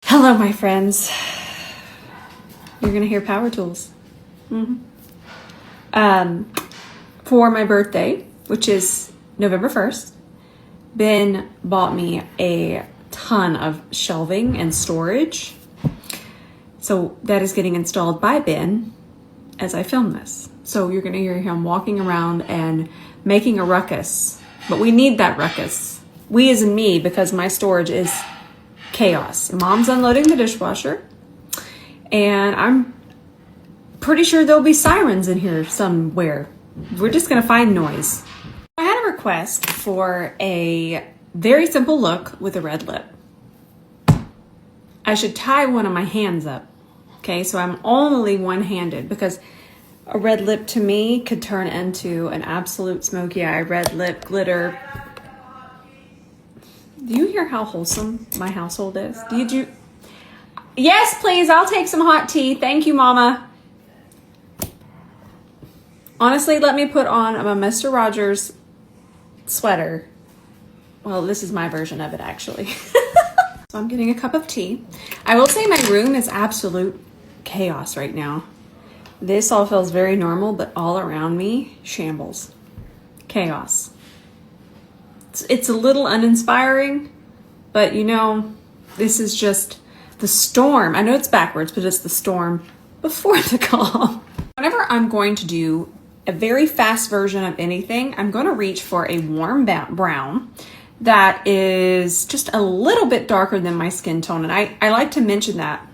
Hello, my friends. You're gonna hear power tools. For my birthday, which is November 1st, Ben bought me a ton of shelving and storage. So that is getting installed by Ben as I film this. So you're gonna hear him walking around and making a ruckus. But we need that ruckus. We as in me, because my storage is chaos. Mom's unloading the dishwasher, and I'm pretty sure there'll be sirens in here somewhere. We're just gonna find noise. I had a request for a very simple look with a red lip. I should tie one of my hands up. Okay, so I'm only one-handed because a red lip to me could turn into an absolute smoky eye, red lip, glitter. Do you hear how wholesome my household is? Did you? Yes, please. I'll take some hot tea. Thank you, Mama. Honestly, let me put on a Mr. Rogers sweater. Well, this is my version of it, actually. So I'm getting a cup of tea. I will say my room is absolute chaos right now. This all feels very normal, but all around me, shambles. Chaos. It's a little uninspiring, but you know, this is just the storm. I know it's backwards, but it's the storm before the calm. Whenever I'm going to do a very fast version of anything, I'm going to reach for a warm brown that is just a little bit darker than my skin tone. And I like to mention that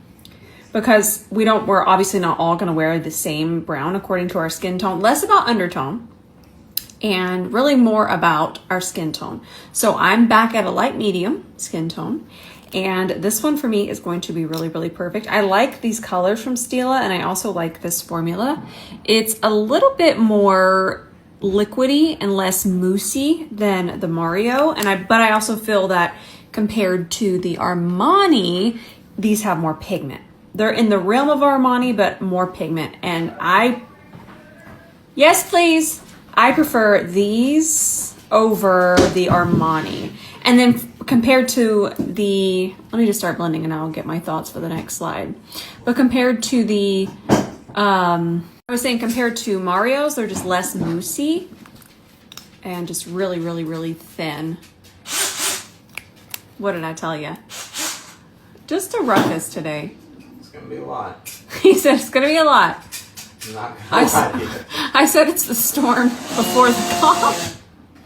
because we're obviously not all going to wear the same brown according to our skin tone. Less about undertone and really more about our skin tone. So I'm back at a light medium skin tone. And this one for me is going to be really, really perfect. I like these colors from Stila, and I also like this formula. It's a little bit more liquidy and less moussey than the Mario. But I also feel that compared to the Armani, these have more pigment. They're in the realm of Armani, but more pigment. And yes, please. I prefer these over the Armani. And then compared to let me just start blending and I'll get my thoughts for the next slide. But compared to compared to Mario's, they're just less moussey and just really, really, really thin. What did I tell you? Just a ruckus today. It's gonna be a lot. He said it's gonna be a lot. I said it's the storm before the calm.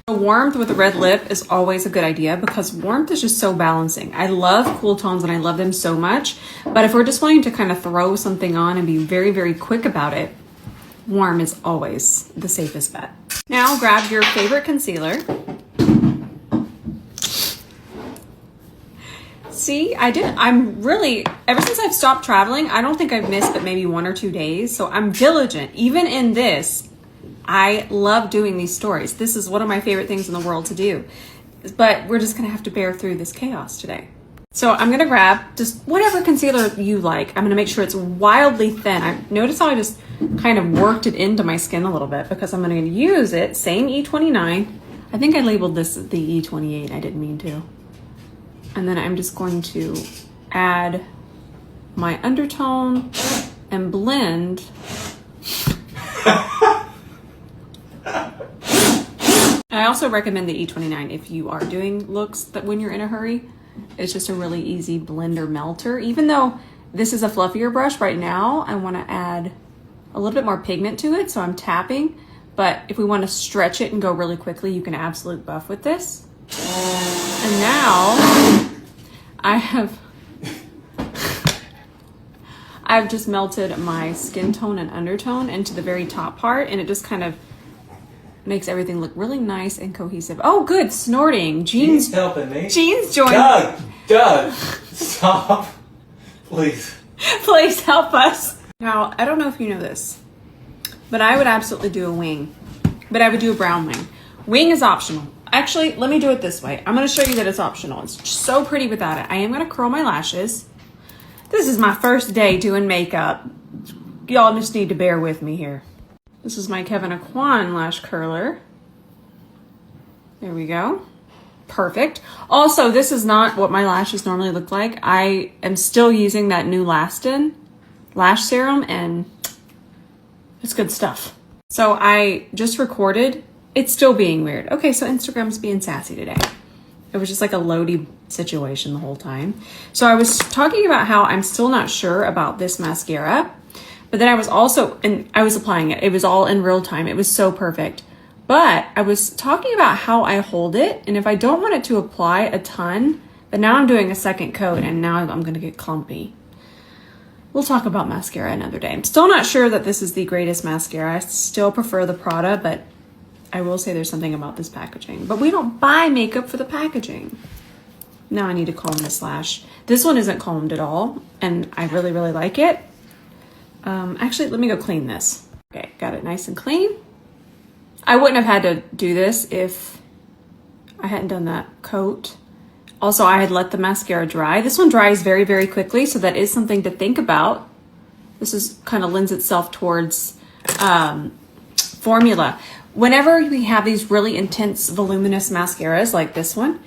The warmth with a red lip is always a good idea because warmth is just so balancing. I love cool tones and I love them so much. But if we're just wanting to kind of throw something on and be very, very quick about it, warm is always the safest bet. Now grab your favorite concealer. See, I'm really, ever since I've stopped traveling, I don't think I've missed but maybe 1 or 2 days. So I'm diligent. Even in this, I love doing these stories. This is one of my favorite things in the world to do. But we're just gonna have to bear through this chaos today. So I'm gonna grab just whatever concealer you like. I'm gonna make sure it's wildly thin. Notice how I just kind of worked it into my skin a little bit because I'm gonna use it, same E29. I think I labeled this the E28, I didn't mean to. And then I'm just going to add my undertone and blend. I also recommend the E29 if you are doing looks that when you're in a hurry. It's just a really easy blender melter. Even though this is a fluffier brush right now, I want to add a little bit more pigment to it, so I'm tapping. But if we want to stretch it and go really quickly, you can absolute buff with this. And now I've just melted my skin tone and undertone into the very top part, and it just kind of makes everything look really nice and cohesive. Oh, good, snorting. Jean's helping me. Jean's joined. Doug, stop, please. Please help us. Now, I don't know if you know this, but I would absolutely do a wing, but I would do a brown wing. Wing is optional. Actually, let me do it this way. I'm going to show you that it's optional. It's so pretty without it. I am going to curl my lashes. This is my first day doing makeup. Y'all just need to bear with me here. This is my 𝗕𝗘𝗧𝗬𝗓 lash curler. There we go. perfect. Also, this is not what my lashes normally look like. I am still using that new Lastin lash serum, and it's good stuff. So I just recorded. It's still being weird. Okay, so Instagram's being sassy today. It was just like a loady situation the whole time. So I was talking about how I'm still not sure about this mascara, but then I was also, and I was applying it. It was all in real time. It was so perfect. But I was talking about how I hold it, and if I don't want it to apply a ton, but now I'm doing a second coat and now I'm gonna get clumpy. We'll talk about mascara another day. I'm still not sure that this is the greatest mascara. I still prefer the Prada, but I will say there's something about this packaging. But we don't buy makeup for the packaging. Now I need to comb this lash. This one isn't combed at all, and I really, really like it. Actually, let me go clean this. Okay, got it nice and clean. I wouldn't have had to do this if I hadn't done that coat. Also, I had let the mascara dry. This one dries very, very quickly, so that is something to think about. This is kind of lends itself towards formula. Whenever we have these really intense, voluminous mascaras like this one,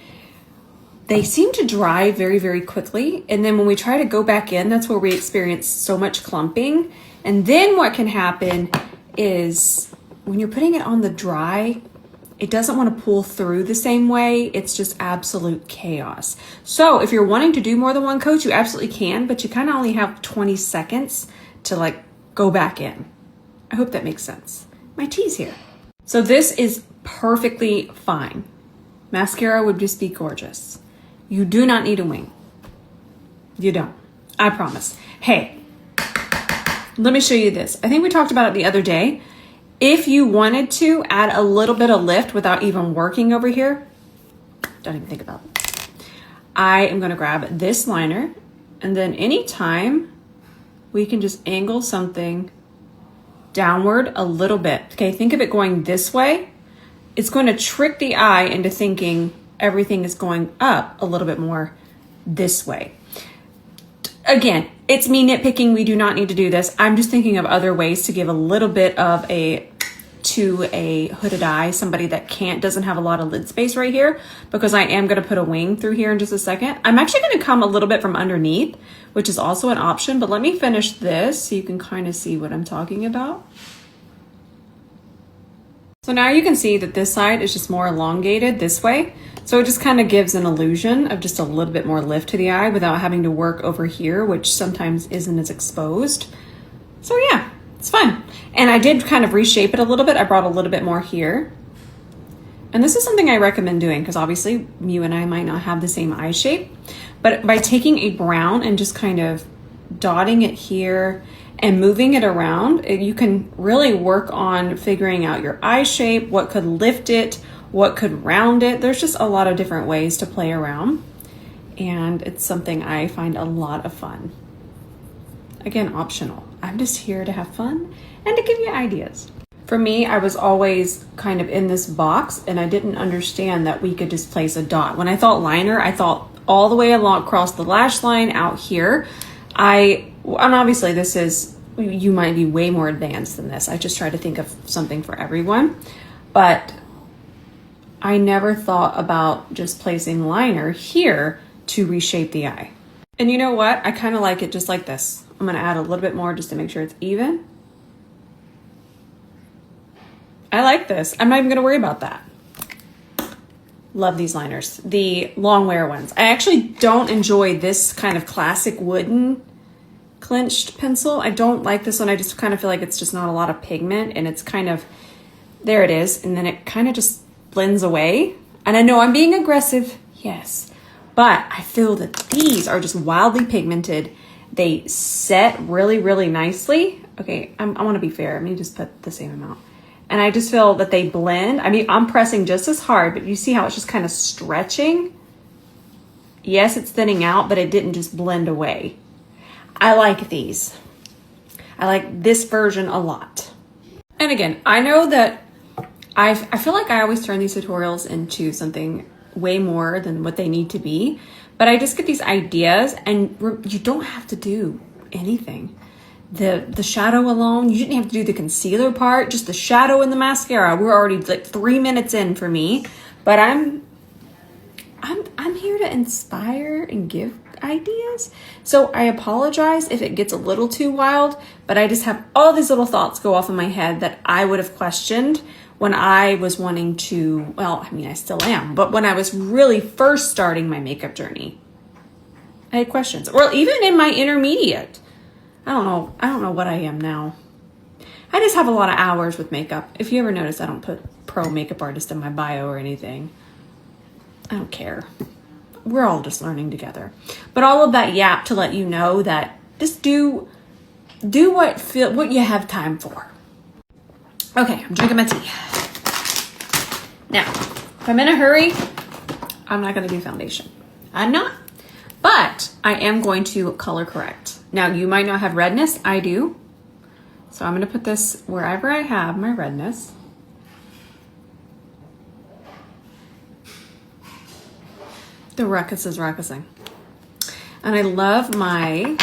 they seem to dry very, very quickly. And then when we try to go back in, that's where we experience so much clumping. And then what can happen is when you're putting it on the dry, it doesn't want to pull through the same way. It's just absolute chaos. So if you're wanting to do more than one coat, you absolutely can, but you kind of only have 20 seconds to like go back in. I hope that makes sense. My tea's here. So this is perfectly fine. Mascara would just be gorgeous. You do not need a wing. You don't. I promise. Hey, let me show you this. I think we talked about it the other day. If you wanted to add a little bit of lift without even working over here, don't even think about it. I am going to grab this liner, and then anytime we can just angle something downward a little bit. Okay, think of it going this way. It's going to trick the eye into thinking everything is going up a little bit more this way. Again, it's me nitpicking. We do not need to do this. I'm just thinking of other ways to give a little bit of to a hooded eye, somebody that doesn't have a lot of lid space right here, because I am going to put a wing through here in just a second. I'm actually going to come a little bit from underneath, which is also an option, but let me finish this so you can kind of see what I'm talking about. So now you can see that this side is just more elongated this way. So it just kind of gives an illusion of just a little bit more lift to the eye without having to work over here, which sometimes isn't as exposed. So yeah, it's fun. And I did kind of reshape it a little bit. I brought a little bit more here. And this is something I recommend doing because obviously you and I might not have the same eye shape. But by taking a brown and just kind of dotting it here and moving it around, you can really work on figuring out your eye shape, what could lift it, what could round it. There's just a lot of different ways to play around, and it's something I find a lot of fun. Again, optional. I'm just here to have fun and to give you ideas. For me, I was always kind of in this box and I didn't understand that we could just place a dot. When I thought liner, I thought all the way along across the lash line out here. And obviously this is, you might be way more advanced than this. I just try to think of something for everyone, but I never thought about just placing liner here to reshape the eye. And you know what? I kind of like it just like this. I'm going to add a little bit more just to make sure it's even. I like this. I'm not even going to worry about that. Love these liners, the long wear ones. I actually don't enjoy this kind of classic wooden clenched pencil. I don't like this one. I just kind of feel like it's just not a lot of pigment, and it's kind of, there it is. And then it kind of just blends away. And I know I'm being aggressive, yes, but I feel that these are just wildly pigmented. They set really, really nicely. Okay, I want to be fair. Let me just put the same amount. And I just feel that they blend. I mean, I'm pressing just as hard, but you see how it's just kind of stretching? Yes, it's thinning out, but it didn't just blend away. I like these. I like this version a lot. And again, I know that I feel like I always turn these tutorials into something way more than what they need to be, but I just get these ideas, and you don't have to do anything. The shadow alone, you didn't have to do the concealer part, just the shadow and the mascara. We're already like 3 minutes in for me, but I'm here to inspire and give ideas. So I apologize if it gets a little too wild, but I just have all these little thoughts go off in my head that I would have questioned when I was wanting to, well, I mean, I still am, but when I was really first starting my makeup journey, I had questions. Or even in my intermediate. I don't know what I am now. I just have a lot of hours with makeup. If you ever notice, I don't put pro makeup artist in my bio or anything. I don't care. We're all just learning together. But all of that yap to let you know that just do what you have time for. Okay, I'm drinking my tea. Now, if I'm in a hurry, I'm not going to do foundation. I'm not. But I am going to color correct. Now, you might not have redness. I do. So I'm going to put this wherever I have my redness. The ruckus is ruckusing. And I love my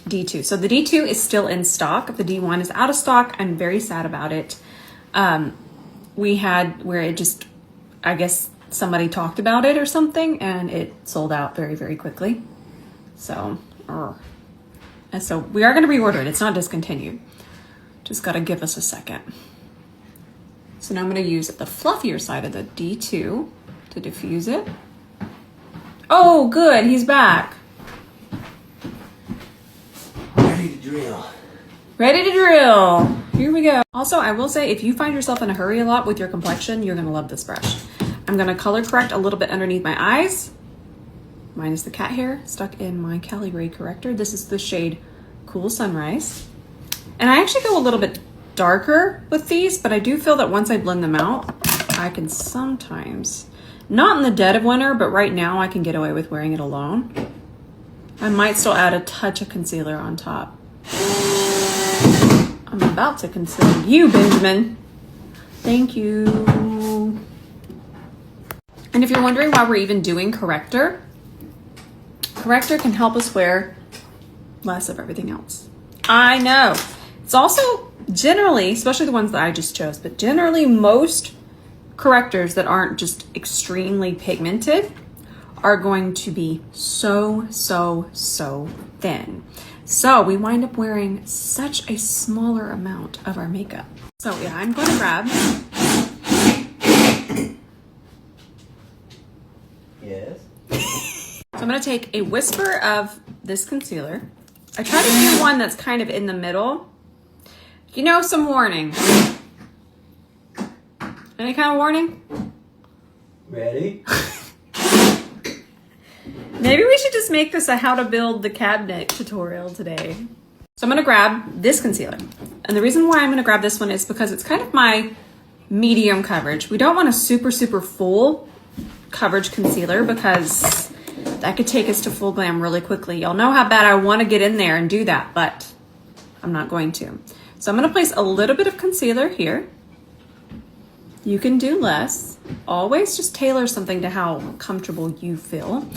D2. So the D2 is still in stock. The D1 is out of stock. I'm very sad about it. We had where it just, I guess somebody talked about it or something and it sold out very, very quickly. So, and so we are going to reorder it. It's not discontinued. Just got to give us a second. So now I'm going to use the fluffier side of the D2 to diffuse it. Oh, good. He's back. Ready to drill. Ready to drill. Here we go. Also, I will say if you find yourself in a hurry a lot with your complexion, you're going to love this brush. I'm going to color correct a little bit underneath my eyes. Minus the cat hair stuck in my Cali Ray corrector. This is the shade Cool Sunrise. And I actually go a little bit darker with these, but I do feel that once I blend them out, I can sometimes, not in the dead of winter, but right now I can get away with wearing it alone. I might still add a touch of concealer on top. I'm about to conceal you, Benjamin. Thank you. And if you're wondering why we're even doing corrector, corrector can help us wear less of everything else. I know. It's also generally, especially the ones that I just chose, but generally most correctors that aren't just extremely pigmented are going to be so thin. So we wind up wearing such a smaller amount of our makeup. So yeah, I'm going to grab. Yes. So I'm going to take a whisper of this concealer. I try to do one that's kind of in the middle. You know, some warning. Any kind of warning? Ready? Maybe we should just make this a how to build the cabinet tutorial today. So I'm going to grab this concealer. And the reason why I'm going to grab this one is because it's kind of my medium coverage. We don't want a super full coverage concealer because that could take us to full glam really quickly. Y'all know how bad I want to get in there and do that, but I'm not going to. So I'm going to place a little bit of concealer here. You can do less. Always just tailor something to how comfortable you feel.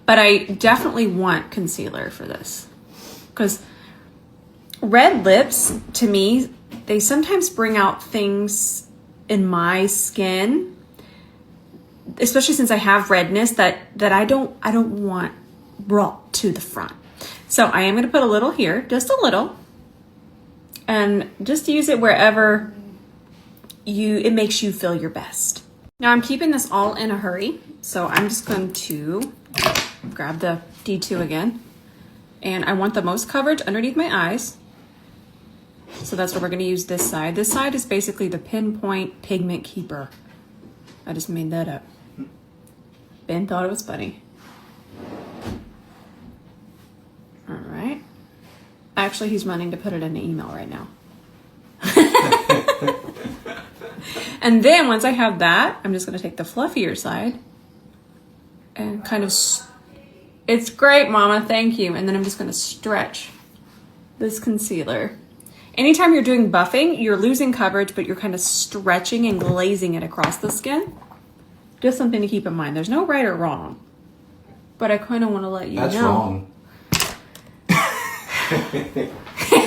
But I definitely want concealer for this because red lips, to me, they sometimes bring out things in my skin, especially since I have redness that I don't want brought to the front. So I am going to put a little here, just a little, and just use it wherever it makes you feel your best. Now I'm keeping this all in a hurry, so I'm just going to grab the D2 again, and I want the most coverage underneath my eyes. So that's what we're going to use this side. This side is basically the pinpoint pigment keeper. I just made that up. Ben thought it was funny. All right. Actually, he's running to put it in an email right now. And then once I have that, I'm just going to take the fluffier side and kind of, it's great, Mama, thank you. And then I'm just going to stretch this concealer. Anytime you're doing buffing, you're losing coverage, but you're kind of stretching and glazing it across the skin. Just something to keep in mind. There's no right or wrong, but I kind of want to let you know. That's wrong.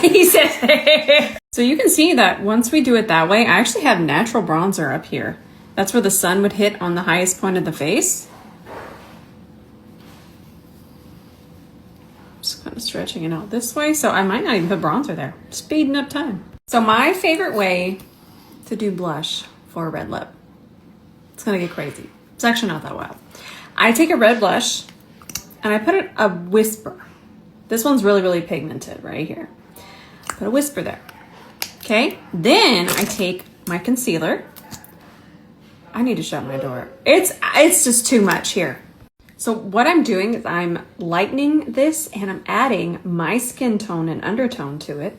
He says. So you can see that once we do it that way, I actually have natural bronzer up here. That's where the sun would hit on the highest point of the face. stretching it out this way, so I might not even put bronzer there. Speeding up time. So my favorite way to do blush for a red lip, it's gonna get crazy. It's actually not that wild. I take a red blush and I put a whisper. This one's really, really pigmented right here. Put a whisper there. Okay, then I take my concealer. I need to shut my door. It's just too much here. So what I'm doing is I'm lightening this and I'm adding my skin tone and undertone to it.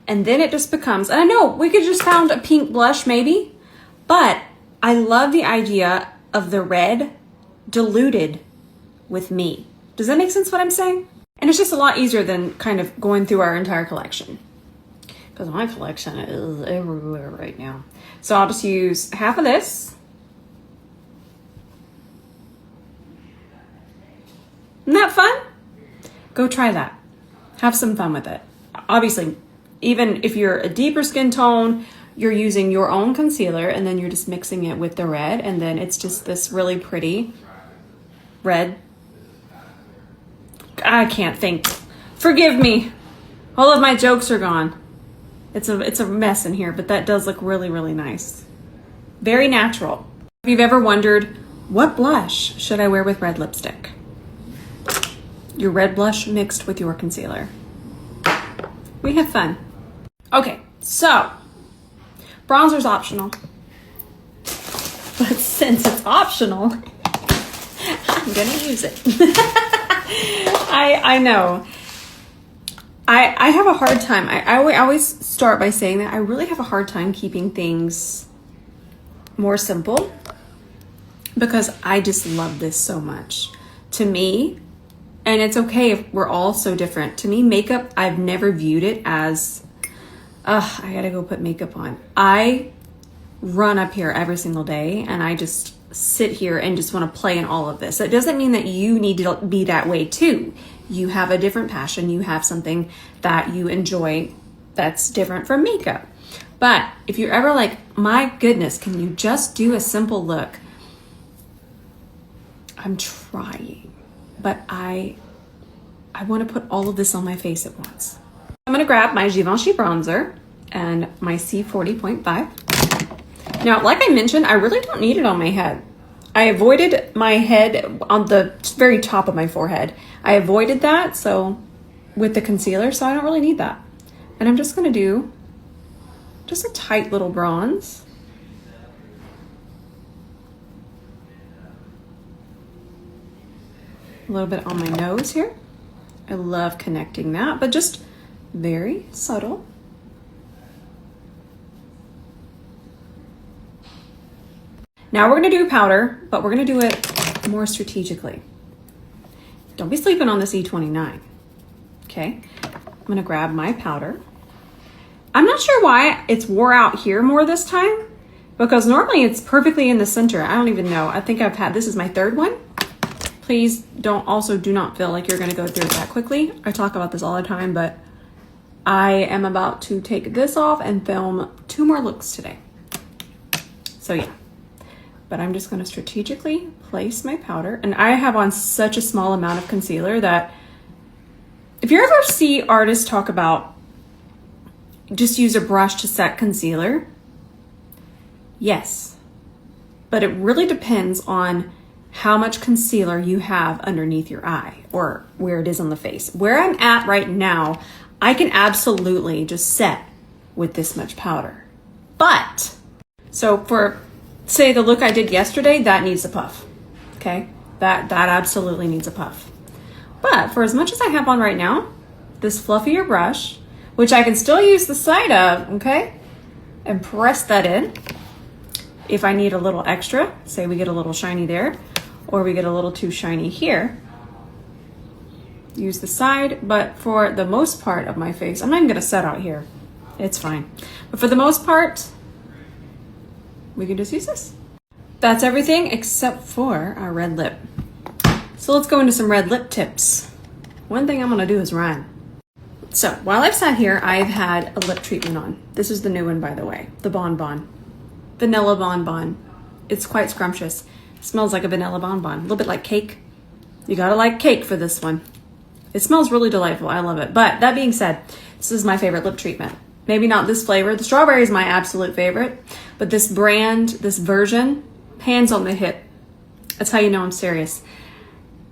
And then it just becomes, and I know we could just found a pink blush maybe, but I love the idea of the red diluted with me. Does that make sense what I'm saying? And it's just a lot easier than kind of going through our entire collection. Because my collection is everywhere right now. So I'll just use half of this. Isn't that fun? Go try that. Have some fun with it. Obviously, even if you're a deeper skin tone, you're using your own concealer and then you're just mixing it with the red, and then it's just this really pretty red. I can't think. Forgive me. All of my jokes are gone. It's a mess in here, but that does look really, really nice. Very natural. If you've ever wondered, what blush should I wear with red lipstick? Your red blush mixed with your concealer. We have fun. Okay, so bronzer's optional. But since it's optional, I'm gonna use it. I know. I have a hard time. I always start by saying that I really have a hard time keeping things more simple because I just love this so much. To me, and it's okay if we're all so different. To me, makeup, I've never viewed it as, I gotta go put makeup on. I run up here every single day and I just sit here and just want to play in all of this. It doesn't mean that you need to be that way too. You have a different passion. You have something that you enjoy that's different from makeup. But if you're ever like, my goodness, can you just do a simple look? I'm trying, but I want to put all of this on my face at once. I'm going to grab my Givenchy bronzer and my C40.5. Now, like I mentioned, I really don't need it on my head. I avoided my head on the very top of my forehead. I avoided that with the concealer, so I don't really need that. And I'm just going to do just a tight little bronze. A little bit on my nose here. I love connecting that, but just very subtle. Now we're gonna do powder, but we're gonna do it more strategically. Don't be sleeping on the C29, okay? I'm gonna grab my powder. I'm not sure why it's wore out here more this time, because normally it's perfectly in the center. I don't even know. I think this is my third one. Please do not feel like you're gonna go through it that quickly. I talk about this all the time, but I am about to take this off and film 2 more looks today. So yeah. But I'm just going to strategically place my powder. And I have on such a small amount of concealer that if you ever see artists talk about just use a brush to set concealer, yes. But it really depends on how much concealer you have underneath your eye or where it is on the face. Where I'm at right now, I can absolutely just set with this much powder. But, so for say the look I did yesterday, that needs a puff, okay? That absolutely needs a puff. But for as much as I have on right now, this fluffier brush, which I can still use the side of, okay? And press that in. If I need a little extra, say we get a little shiny there, or we get a little too shiny here, use the side, but for the most part of my face, I'm not even gonna set out here. It's fine. But for the most part, we can just use this. That's everything except for our red lip. So let's go into some red lip tips. One thing I'm gonna do is rhyme. So while I've sat here, I've had a lip treatment on. This is the new one, by the way, the Bon Bon. Vanilla Bon Bon. It's quite scrumptious. It smells like a vanilla bonbon, a little bit like cake. You gotta like cake for this one. It smells really delightful. I love it. But that being said, this is my favorite lip treatment. Maybe not this flavor. The strawberry is my absolute favorite. But this brand, this version, hands on the hip. That's how you know I'm serious.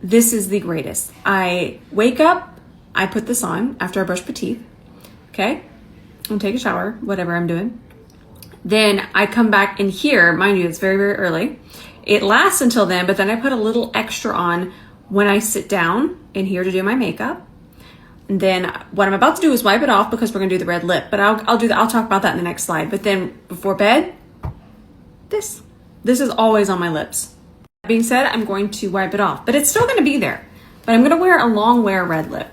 This is the greatest. I wake up, I put this on after I brush my teeth. Okay? And take a shower, whatever I'm doing. Then I come back in here. Mind you, it's very, very early. It lasts until then, but then I put a little extra on when I sit down in here to do my makeup. And then what I'm about to do is wipe it off because we're gonna do the red lip, but I'll do that. I'll talk about that in the next slide. But then before bed, this is always on my lips. That being said, I'm going to wipe it off, but it's still gonna be there. But I'm gonna wear a long wear red lip.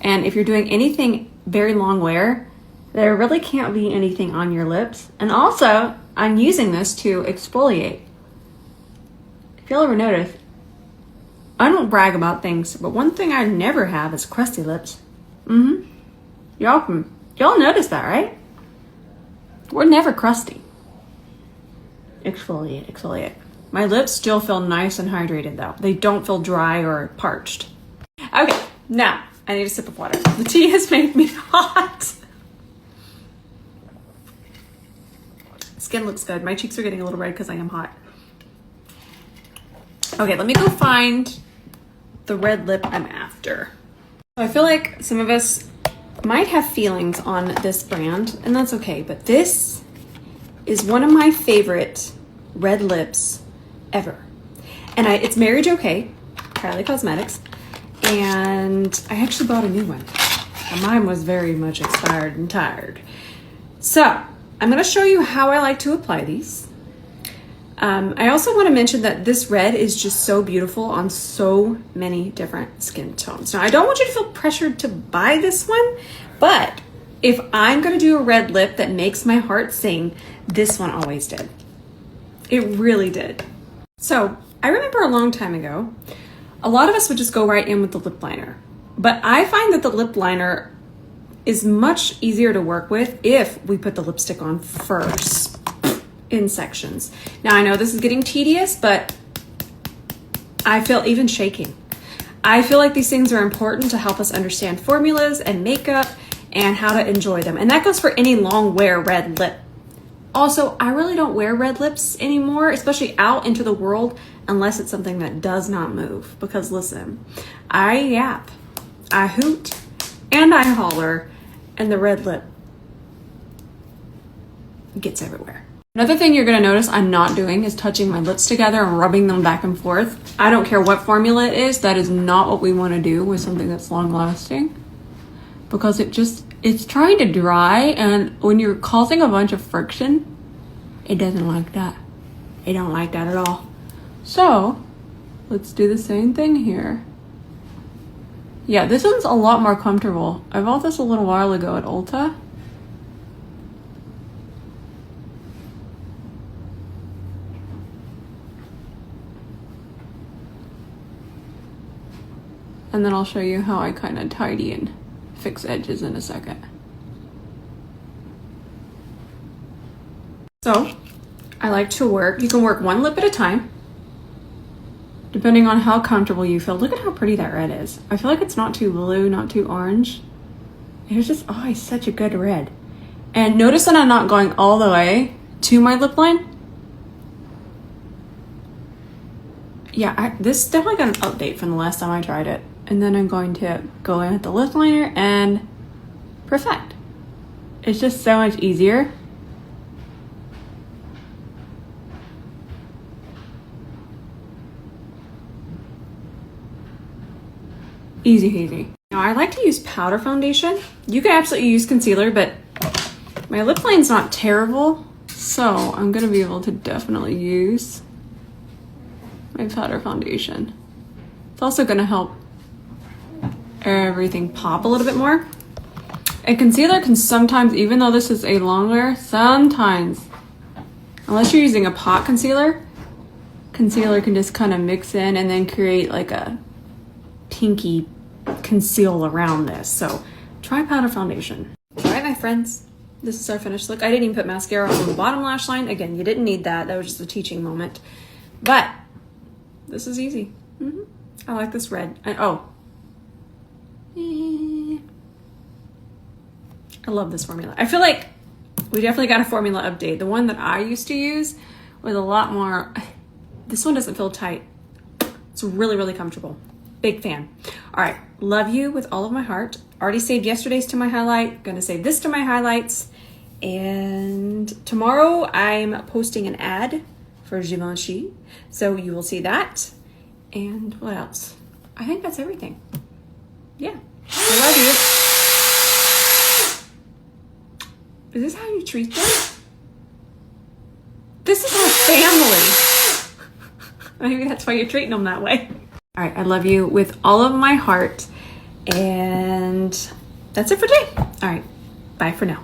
And if you're doing anything very long wear, there really can't be anything on your lips. And also, I'm using this to exfoliate. If you'll ever notice, I don't brag about things, but one thing I never have is crusty lips. Y'all notice that, right? We're never crusty. Exfoliate, exfoliate. My lips still feel nice and hydrated though. They don't feel dry or parched. Okay, now I need a sip of water. The tea has made me hot. Skin looks good. My cheeks are getting a little red because I am hot. Okay, let me go find the red lip I'm after. I feel like some of us might have feelings on this brand, and that's okay, but this is one of my favorite red lips ever. And it's Mary Jo Kylie Cosmetics, and I actually bought a new one. And mine was very much expired and tired. So I'm gonna show you how I like to apply these. I also want to mention that this red is just so beautiful on so many different skin tones. Now, I don't want you to feel pressured to buy this one, but if I'm going to do a red lip that makes my heart sing, this one always did. It really did. So I remember a long time ago, a lot of us would just go right in with the lip liner, but I find that the lip liner is much easier to work with if we put the lipstick on first. In sections. Now I know this is getting tedious, but I feel even shaking. I feel like these things are important to help us understand formulas and makeup and how to enjoy them. And that goes for any long wear red lip. Also, I really don't wear red lips anymore, especially out into the world, unless it's something that does not move. Because listen, I yap, I hoot, and I holler, and the red lip gets everywhere. Another thing you're gonna notice I'm not doing is touching my lips together and rubbing them back and forth. I don't care what formula it is, that is not what we wanna do with something that's long lasting. Because it's trying to dry, and when you're causing a bunch of friction, it doesn't like that. It don't like that at all. So, let's do the same thing here. Yeah, this one's a lot more comfortable. I bought this a little while ago at Ulta. And then I'll show you how I kind of tidy and fix edges in a second. So, I like to work, you can work one lip at a time, depending on how comfortable you feel. Look at how pretty that red is. I feel like it's not too blue, not too orange. It's just, oh, it's such a good red. And notice that I'm not going all the way to my lip line. Yeah, this definitely got an update from the last time I tried it. And then I'm going to go in with the lip liner and perfect. It's just so much easier. Easy easy. Now I like to use powder foundation. You can absolutely use concealer, but my lip line's not terrible. So I'm gonna be able to definitely use my powder foundation. It's also gonna help everything pop a little bit more. And concealer can sometimes, even though this is a long wear, sometimes, unless you're using a pot concealer, concealer can just kind of mix in and then create like a pinky conceal around this. So try powder foundation. All right, my friends, this is our finished look. I didn't even put mascara on the bottom lash line. Again, you didn't need that. That was just a teaching moment. But this is easy. I like this red. And oh, I love this formula. I feel like we definitely got a formula update. The one that I used to use was a lot more, this one doesn't feel tight. It's really, really comfortable. Big fan. All right, love you with all of my heart. Already saved yesterday's to my highlight. Gonna save this to my highlights. And tomorrow I'm posting an ad for Givenchy. So you will see that. And what else? I think that's everything. Yeah, I love you. Is this how you treat them? This is our family. Maybe that's why you're treating them that way. All right, I love you with all of my heart. And that's it for today. All right, bye for now.